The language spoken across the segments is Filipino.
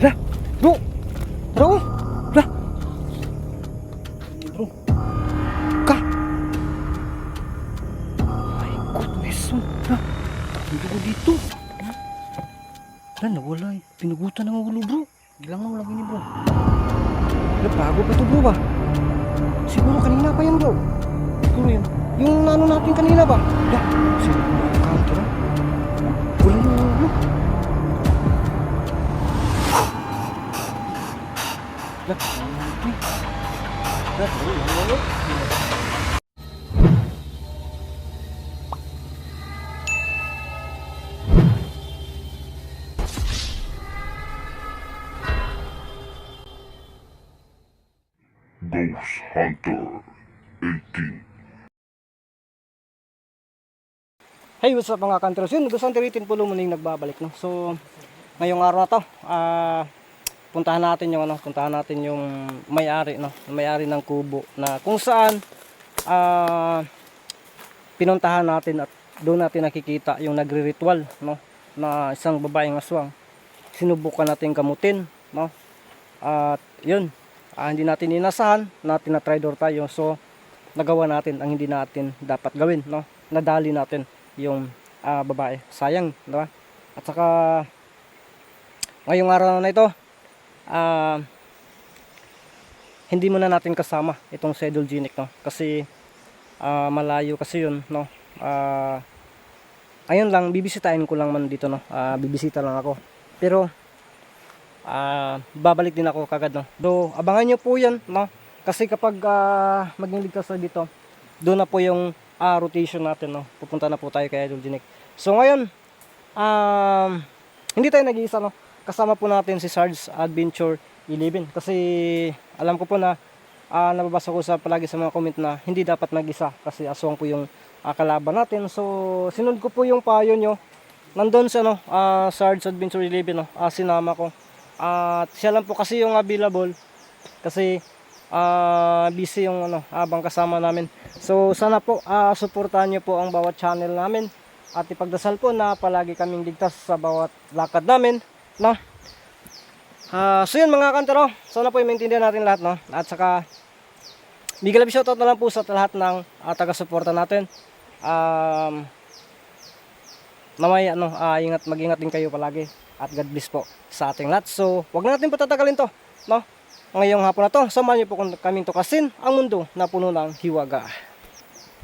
Lah, bro. Bro. Lah. Bro. Ka. My goodness. Lah. Ang dugo dito. Lah, nawala eh. Pinugutan ng ulo, bro. Bilang na walang ini, bro. Lah, bago pa to, bro ba? Siguro kanina pa yan, bro. Siguro yun. Yung ano natin kanina ba? Lah, siguro mga counter. Wala yung ulo. Lah, Ghost Hunter 18. hey, what's up mga kantros? Yun, Ghost Hunter 18 po muling nagbabalik, no? So, ngayong araw na to, puntahan natin yung may-ari, no? May-ari ng kubo na kung saan pinuntahan natin at doon natin nakikita yung nagre-ritual, no? Na isang babaeng aswang. Sinubukan natin kamutin, no? At yun, hindi natin inasahan na tinatridor tayo. So nagawa natin ang hindi natin dapat gawin, no? Nadali natin yung babae. Sayang, di ba? At saka ngayong araw na ito, hindi muna natin kasama itong si Idol Genic, no? Kasi malayo kasi yun, no? Ayun lang, bibisitahin ko lang man dito, no? Bibisita lang ako. Pero babalik din ako kagad, no? Do abangan nyo po yan, no? Kasi kapag maging ligtas na dito, doon na po yung rotation natin, no? Pupunta na po tayo kay Idol Genic. So ngayon, hindi tayo nag-iisa, no? Kasama po natin si Sarge Adventure 11. Kasi alam ko po na nababasa ko palagi sa mga comment na hindi dapat mag-isa kasi aswang po yung kalaban natin. So sinunod ko po yung payo nyo. Nandun siya, no? Sarge Adventure 11, no? Sinama ko. At siya lang po kasi yung available kasi busy yung habang kasama namin. So sana po suportahan nyo po ang bawat channel namin at ipagdasal po na palagi kaming ligtas sa bawat lakad namin, no? So yun mga kantero, sana po i-maintindihan natin lahat, no? At saka big love shoutout na lang po sa lahat ng taga-suporta natin. Mamaya, mag-ingat din kayo palagi at God bless po sa ating lahat. So wag na natin patatagalin to, no? Ngayong hapon na to, samahan niyo po kaming tukasin ang mundo na puno ng hiwaga.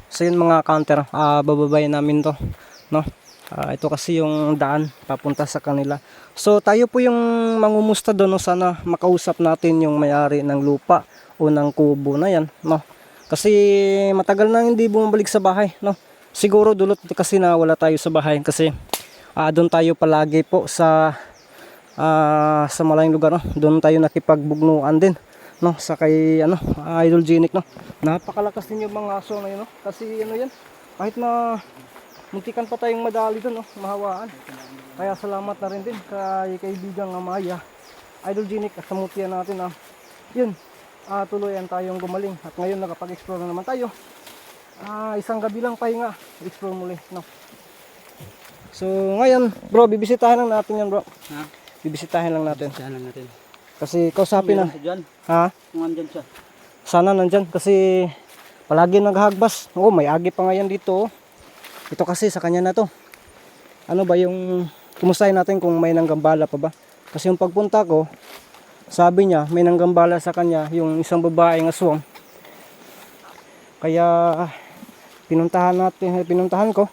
So yun mga counter, bababayin namin to, no? Ito kasi yung daan papunta sa kanila. So tayo po yung mangumusta doon, no? Sana makausap natin yung may-ari ng lupa o ng kubo na yan, no? Kasi matagal na hindi bumabalik sa bahay, no? Siguro dulot kasi na wala tayo sa bahay kasi doon tayo palagi po sa malayong lugar, no? Doon tayo nakipagbugnuan din, no? Sa kay Idol Genic, no? Napakalakas din yung mga aso na yun, no? Kasi yan, kahit na muntikan pa tayong madali doon, no? Mahawaan. Kaya salamat na rin din kay kaibigang Amaya Idol Genic at samutian natin, yun, tuluyan tayong gumaling at ngayon nakapag-explore na naman tayo. Isang gabi lang pahinga, explore muli, no? So ngayon bro, bibisitahin lang natin yan, bro. Bibisitahin lang natin. Kasi kausapin na. Kung andyan siya. Sana nandyan kasi palagi naghahagbas. May agi pa ngayon dito. Ito kasi sa kanya na to. Ano ba yung kumustahin natin kung may nanggambala pa ba? Kasi yung pagpunta ko, sabi niya may nanggambala sa kanya yung isang babaeng aswang. Kaya pinuntahan ko.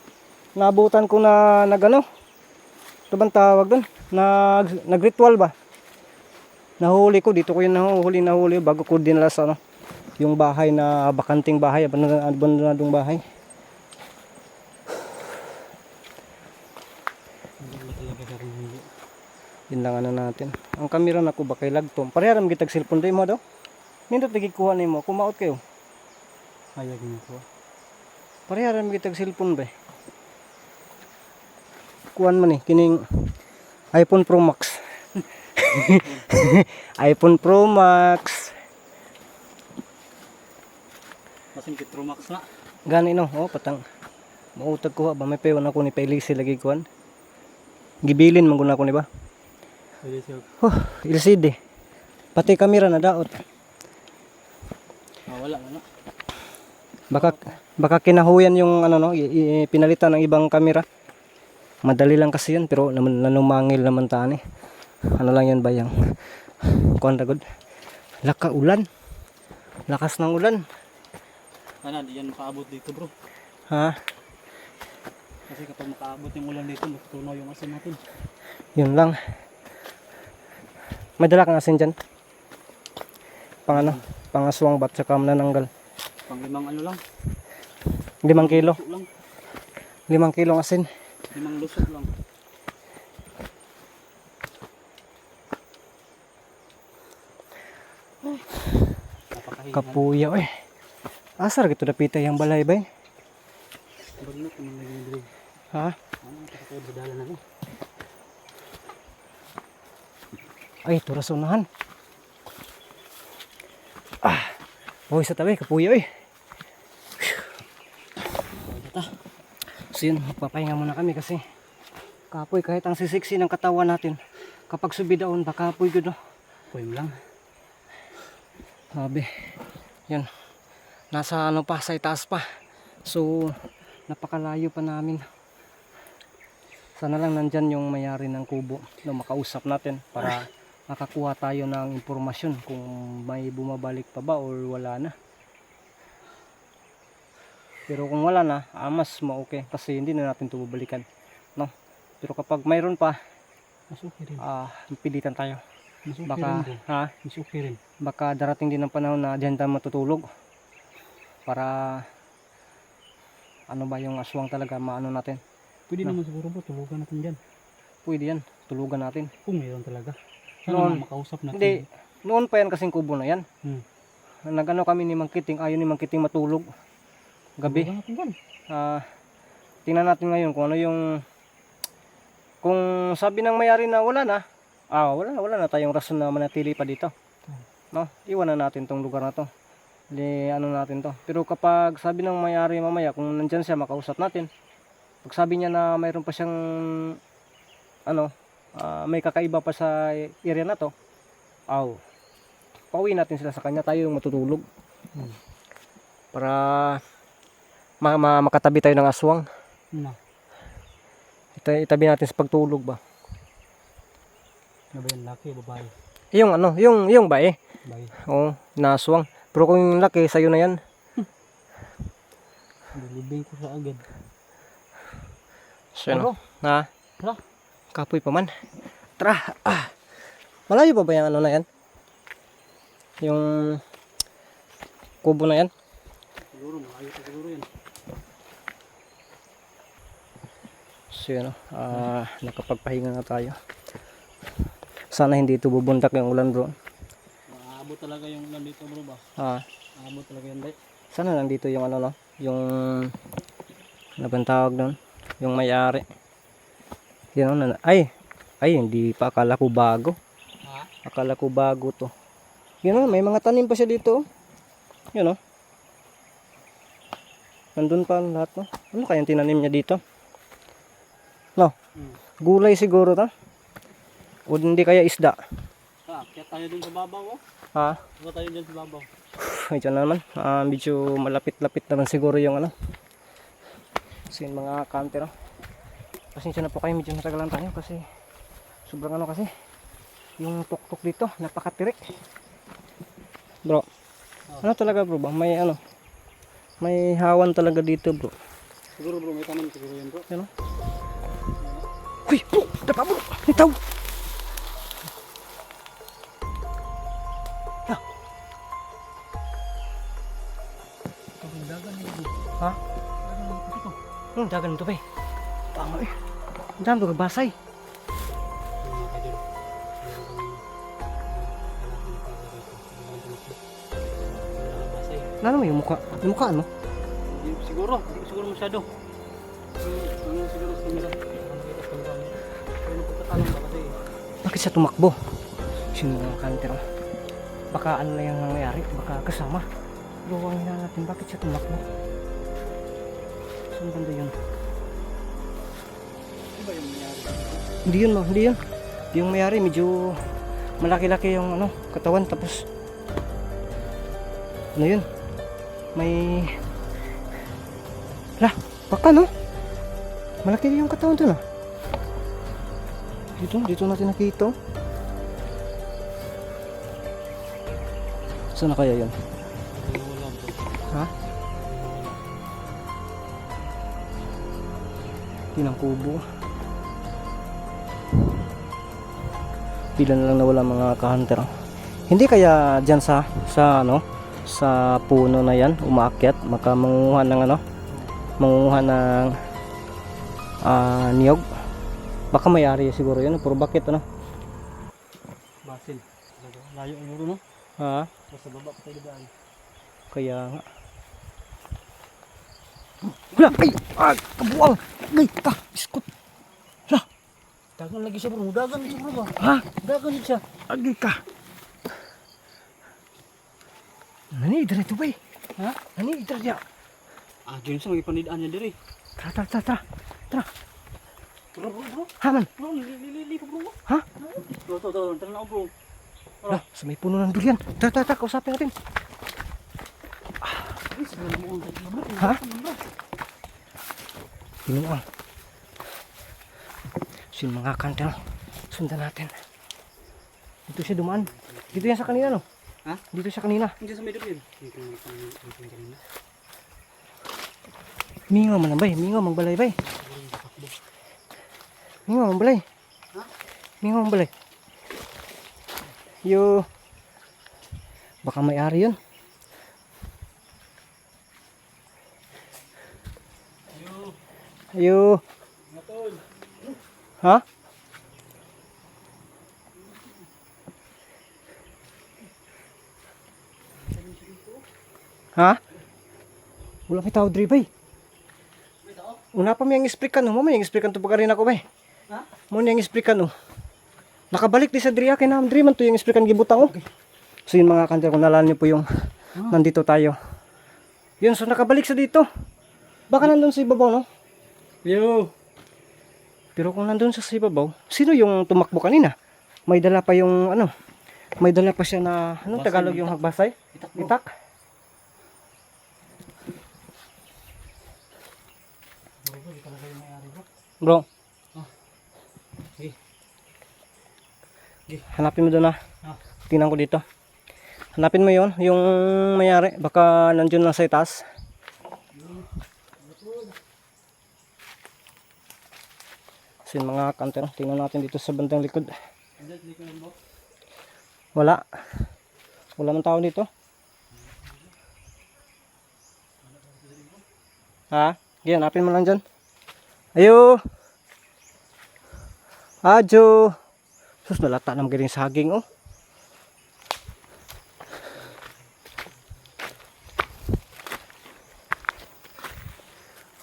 Naabutan ko na ito bang tawag doon? Nagritual ba? Nahuli ko, dito ko yung nahuli bago ko dinala sa yung bahay na bakanting bahay, abandonadong bahay. Yun lang natin. Ang kamera na ko ba kay lagtom? Pareharam gitag cellphone day mo daw? Nindot nagikuha na mo, kumaot kayo. Hayag mo ko. Pareharam gitag cellphone ba? Kuan man kining iPhone Pro Max. iPhone Pro Max. Masing Pro Max na. Gani patang. Mautag ko ba may pewan ako ni Pailisi lagi kuan. Gibilin man guna ko ni ba. Pwede siya. LCD. Pati kamera na daot. Wala na. Baka kinahuyan yung ano no, pinalitan ng ibang kamera. Madali lang kasi yun pero nanumangil naman taan eh. Ano lang yan bayang. Kuan ragod. Laka ulan. Lakas ng ulan. Sana di yan makaabot dito bro. Ha? Kasi kapag makaabot yung ulan dito, matutunaw yung asin natin. Yun lang. May dala kang asin dyan. Pang ano? Pangaswang bat saka manananggal. Pang 5 ano lang. 5 kilo. Lusok lang. 5 kilong asin. 5 lusok lang. Napakahingan. Kapuya eh. Asar gitu dapita yang balay bay. Bagnat naman lagi yung drog. Ha? Ano nakakayod sa dalan ako? Ay, turas unahan. Boy sa tabi, kapuya eh. So yun, magpapahinga muna kami kasi kapoy kahit ang sisiksi ng katawan natin kapag subidaon baka kapoy gud no. Pwede lang. Sabi. Yan. Nasa ano pa, sa itaas pa. So napakalayo pa namin. Sana lang nandyan yung mayari ng kubo na makausap natin para makakuha tayo ng impormasyon kung may bumabalik pa ba or wala na. Pero kung wala na, mas ma-okay kasi hindi na natin ito babalikan. No? Pero kapag mayroon pa, Mas okay rin. pilitan tayo. Mas okay Baka, rin bro. ha? Mas okay rin. Baka darating din ang panahon na diyan tayo matutulog. Para, ano ba yung aswang talaga, maano natin. Pwede naman siguro bro, tulugan natin dyan. Pwede yan, tulugan natin. Kung mayroon talaga. Sana Noon, makausap natin. Hindi, noon pa yan kasing kubo na yan. Hmm. Nagano kami ni Mang Kiting, ayaw ni Mang Kiting matulog. Gabi. Tulugan natin dyan. Tingnan natin ngayon kung ano yung kung sabi ng mayari na wala na, wala na tayong rason na manatili pa dito. No? Iwan na natin tong lugar na to. Di ano natin to. Pero kapag sabi ng mayari mamaya kung nandiyan siya makausap natin. Pag sabi niya na mayroon pa siyang may kakaiba pa sa area na to. Pauwi natin sila sa kanya, tayo yung matutulog. Para makatabi tayo ng aswang. Na. Itabi natin sa pagtulog ba. Ano ba yan? Laki, babae. Yung bae. Babae. Oo, na aswang. Pero kung yung laki, sa'yo na yan. Bilibing ko sa agad. So, ano? Ha? Tara. Kapoy pa man. Tara. Malayo pa ba yung ano na yan? Yung kubo na yan? Siguro, malayo pa siguro yan. So, yun, nakapagpahinga na tayo. Sana hindi ito bubuntak yung ulan bro. Maabot talaga yung ulan dito bro ba? Maabot talaga yan dahil. Sana lang dito yung ano no? Yung ano bang tawag doon? Yung may-ari. Yun, ay, hindi pa. Akala ko bago. Akala ko bago to. Yun o, may mga tanim pa siya dito. Yun o. Nandun pa lahat no. Ano kayang tinanim niya dito? No? Gulay siguro to. O hindi kaya isda. Kaya tayo dun sa babaw oh. Ha? Kaya tayo dun sa babaw. Ay dyan na naman. Medyo malapit-lapit naman siguro yung ano. Kasi yung mga counter no. Pasensya na po kayo, medyo natagalan tayo kasi sobrang ano kasi yung tuktok dito napakatirik bro. Ano talaga bro ba, may ano, may hawan talaga dito bro. Siguro bro, may taman siguro yan bro. Yan o. Uy bro, dapa bro, itaw. Ha? Dagan ito ba eh. Tama eh. Ang dami ito kabasay. Lalo mo yung mukha. Yung mukha ano? Siguro masyado. Siguro sa kanila. Bakit siya tumakbo? Sino ang kanter? Baka ano na yung nangyayari? Baka kasama. Luwang na natin. Bakit siya tumakbo? Saan banda yun? Ano ba yung nangyari? Hindi yun no, hindi yun. Yung mayari medyo malaki-laki yung ano, katawan, tapos ano yun? May baka no? Malaki yung katawan dun ah. Dito natin nakita. Saan na kaya yun? Wala bro. Ha? Yun ang kubo. Pila na lang nawala mga ka-hunter. Hindi kaya dyan sa ano, sa puno na yan umaakyat, mangunguha ng ano, mangunguha ng niyog. Baka may-ari siguro yun, puro bakit ano. Basil. Layo ang muro no? Ha? Sa baba pa tayo daan. Kaya nga. Wala! Ay! Kabuang! Ay! Biskot! Dagan lagi siya bro. Dagan siya bro ba? Ha? Dagan siya. Agi ka! Nani, idra ito ba eh? Ha? Nani, idra niya? Yun sa mga panidaan niya diri. Tara! Bro. Haman! Bro, lili bro. Ha? Bro, tara na ako bro. Lah, sa may puno ng durian. Tara, kausapin natin. Ha? Pinuang. Sino mga kantel? Sundan natin. Dito siya dumaan. Dito yan sa kanina no? Ha? Dito siya kanina. Hindi sa middle yun. Mingaw man ang bay. Mingaw mang balay bay. Mingaw mang balay. Ha? Mingaw mang balay. Yo. Baka may-ari yun. Ayo. Ha? Ha? Wala may tao diri bay. Una pa may ang isprikan no, mo may ang isprikan to pagarin ako bay. Ha? Mo ni ang isprikan no. Nakabalik di sa diri kay nam diri man to yung isprikan gibutang oh. So yun mga kanter, kung nalala niyo po yung nandito tayo. Yun, so nakabalik sa dito. Baka nandun sa ibabaw no. Yo. Pero kung nandun sa ibabaw, sino yung tumakbo kanina? May dala pa yung ano? May dala pa siya na anong Basay, Tagalog yung hagbasay? Itak bro. Itak. Bro. Sige. Hanapin mo doon na. Ah. Tingnan ko dito. Hanapin mo yon, yung mayari. Baka nandun lang sa itaas. So yun mga kanter, tingnan natin dito sa bandang likod. Wala. Wala man tao dito. Ha? Yan, hanapin mo lang dyan. Ayo! Ajo! Sus, nalata naman galing saging oh.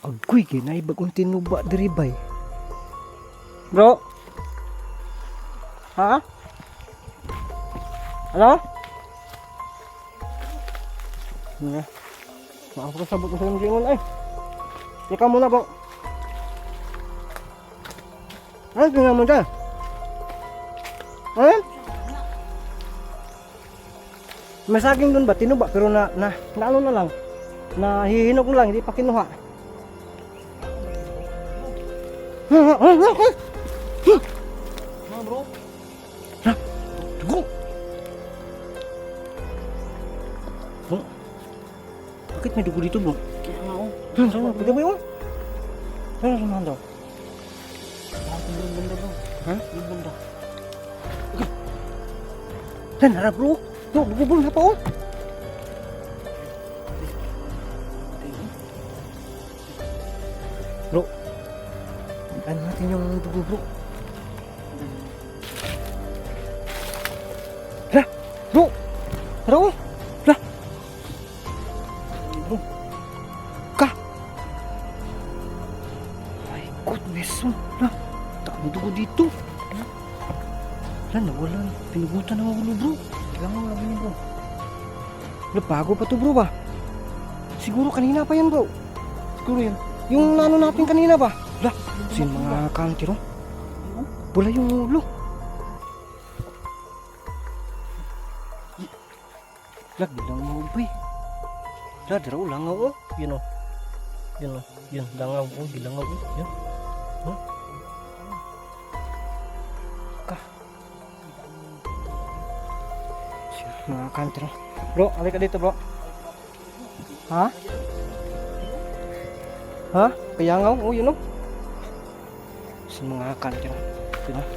Agoy, ginay bagong tinuba diri bay. Bro? Ha? Ano? Nga. Maafo ka sabot ko sa gingon ay. Ikaw muna bro. Ano tingnan mo dyan? Ano? May saging dun ba? Tinuba pero na ano na lang. Nahihinog lang, hindi pa kinuha. Mga bro. Dugo! Bro? Bakit may dugo dito bro? Kaya nga oh. Saan? Pwede ba yun? Saan saan daw? Yung banda bro. Ha? Yung banda. Saan? Harap bro? Dugo bro na pa oh! Bro, ano natin yung dugo bro? Lah! Bro! Bro! Lah! Bro! Ka! My goodness! Lah! Dami dugo dito! Lah, nawala. Pinugutan ng ulo bro. Tignan mo lang yun bro. Lah, bago pa to bro ba? Siguro kanina pa yan bro. Siguro yan. Yung ano natin kanina ba? Lah, sin mga kanti ro. Wala yung ulo. Lag bilang mo bay. Lag daro langaw oh. Yun oh. Yun oh. Yun langaw oh, bilangaw oh. Yun. Huh? Ka. Mga kantro. Bro, alika dito bro. Ha? Ha? Kayangaw? Oh, yun oh. Sa mga kantro. Yun oh.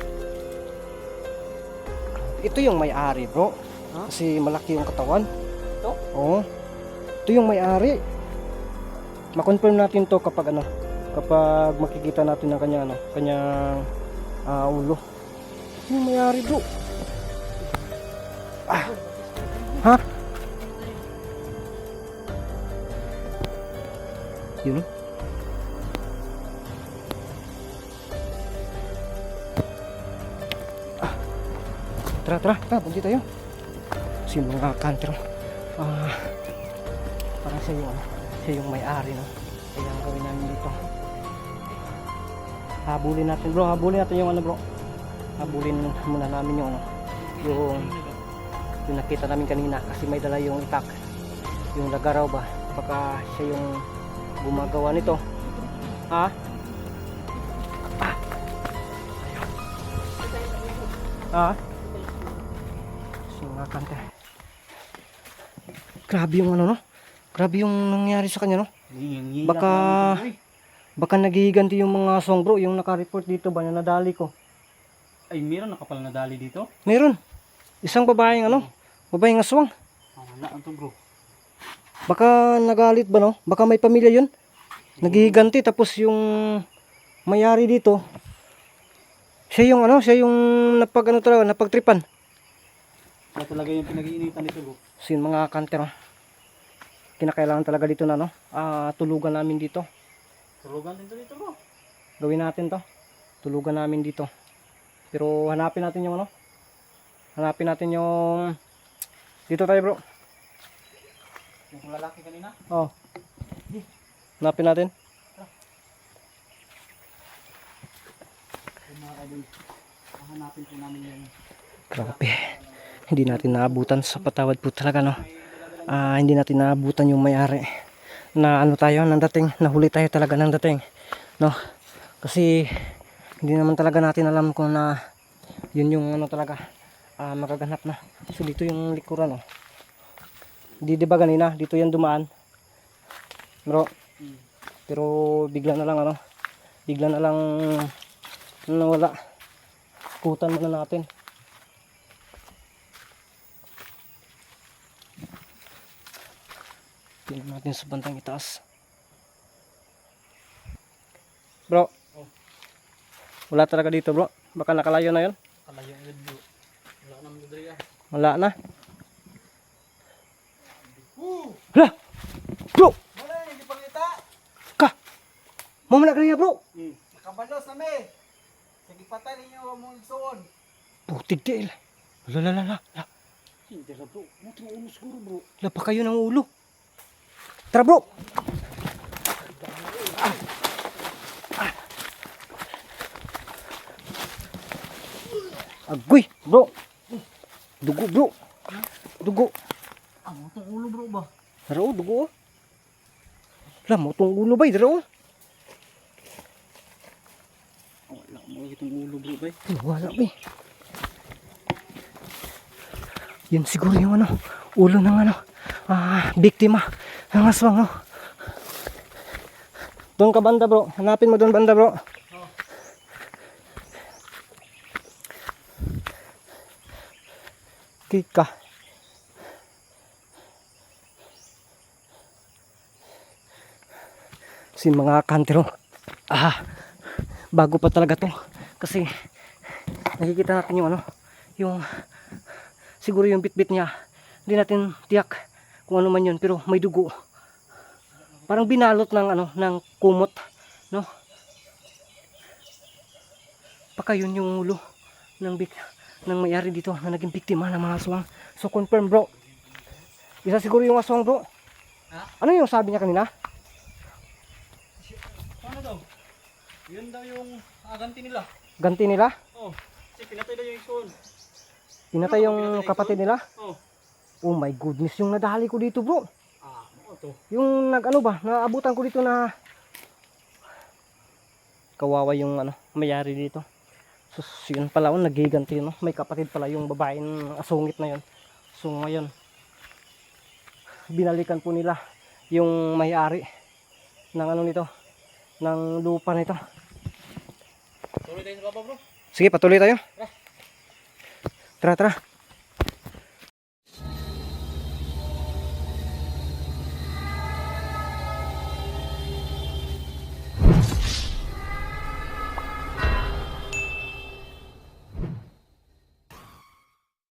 Ito yung may-ari bro. Kasi malaki yung katawan. Ito? Oo. Ito yung may-ari. Ma-confirm natin to kapag ano, kapag makikita natin ang kanyang ano, kanyang ulo. Ito yung may-ari bro. Ah. Ha? Yun. Tara, punti tayo. Sino nga kantro? Parang siya yung may-ari, no? Kaya ang gawin namin dito. Habulin natin, bro. Habulin natin yung ano, bro. Habulin muna namin yung ano, yung nakita namin kanina kasi may dala yung itak. Yung lagaraw ba? Baka siya yung gumagawa nito. Ha? Ha? Mga kante. Grabe yung ano no? Grabe yung nangyari sa kanya no? Baka naghihiganti yung mga song bro, yung naka-report dito ba na nadali ko. Ay, meron na kapal na dali dito? Meron. Isang babaeng ano? Babaeng aswang. Wala ang to bro. Baka nagalit ba no? Baka may pamilya yun. Naghihiganti tapos yung mayari dito. Siya yung napagtripan. Kaya talaga yung pinag-iinitan nito bro. So yun mga kanter, kinakailangan talaga dito na no, tulugan namin dito. Tulugan din to dito bro. Gawin natin to. Tulugan namin dito. Pero hanapin natin yung ano. Hanapin natin yung dito tayo bro. Yung lalaki kanina. Oh. Hanapin natin. Hanapin po namin yung Grabe. Hindi natin naabutan sa patawad po talaga no. Hindi natin naabutan yung may-ari. Na ano tayo nang dating, nahuli tayo talaga nang dating. No. Kasi hindi naman talaga natin alam kung na yun yung ano talaga magaganap na. So dito yung likuran oh. Di ba ganina dito yan dumaan. Bro. Pero bigla na lang ano. Bigla na lang nawala. Kutan muna natin. Tingnan natin sa bantang itaas. Bro. Wala talaga dito bro. Baka nakalayo na yun. kalayo yun bro. Wala naman dito ya. Wala na. Hala! Bro! Wala, hindi pangita. Ka! Mamala ka niya bro! Nakabalos na me. Sige patay ninyo mong igsoon. Putig di. Lala. Hindi na bro. Muti ng ulo siguro bro. Lapa kayo ng ulo. Tara bro! Agoy bro! Dugo bro! Dugo! Ang mutong ulo bro ba? Daro, dugo oh. Wala mo itong ulo ba? Daro. Wala mo itong ulo bro ba? Wala ba? Yan siguro yung ano, ulo ng ano, biktima ng aswang no. Doon ka banda bro, hanapin mo doon banda bro. Kika. Si mga kantero. Bago pa talaga to. Kasi nakikita natin yung ano, yung siguro yung bitbit niya. Hindi natin tiyak kung ano man yun, pero may dugo. Parang binalot ng ano, ng kumot, no? Baka yun yung ulo ng may-ari dito na naging biktima ng mga aswang. So confirm bro. Isa siguro yung aswang bro. Ano yung sabi niya kanina? Ano daw? Yun daw yung ganti nila. Ganti nila? Oh, kasi pinatay daw yung igsoon. Pinatay yung kapatid nila? Oh. Oh my goodness, yung nadali ko dito bro. To. Yung nag-ano ba, naabutan ko dito na kawawa yung ano, mayari dito. So yun pala, oh, nagiganti no. May kapatid pala yung babaeng asungit na yun. So ngayon, binalikan po nila yung may-ari ng ano nito, ng lupa nito. Tuloy tayo sa baba bro. Sige, patuloy tayo. Tara, tara.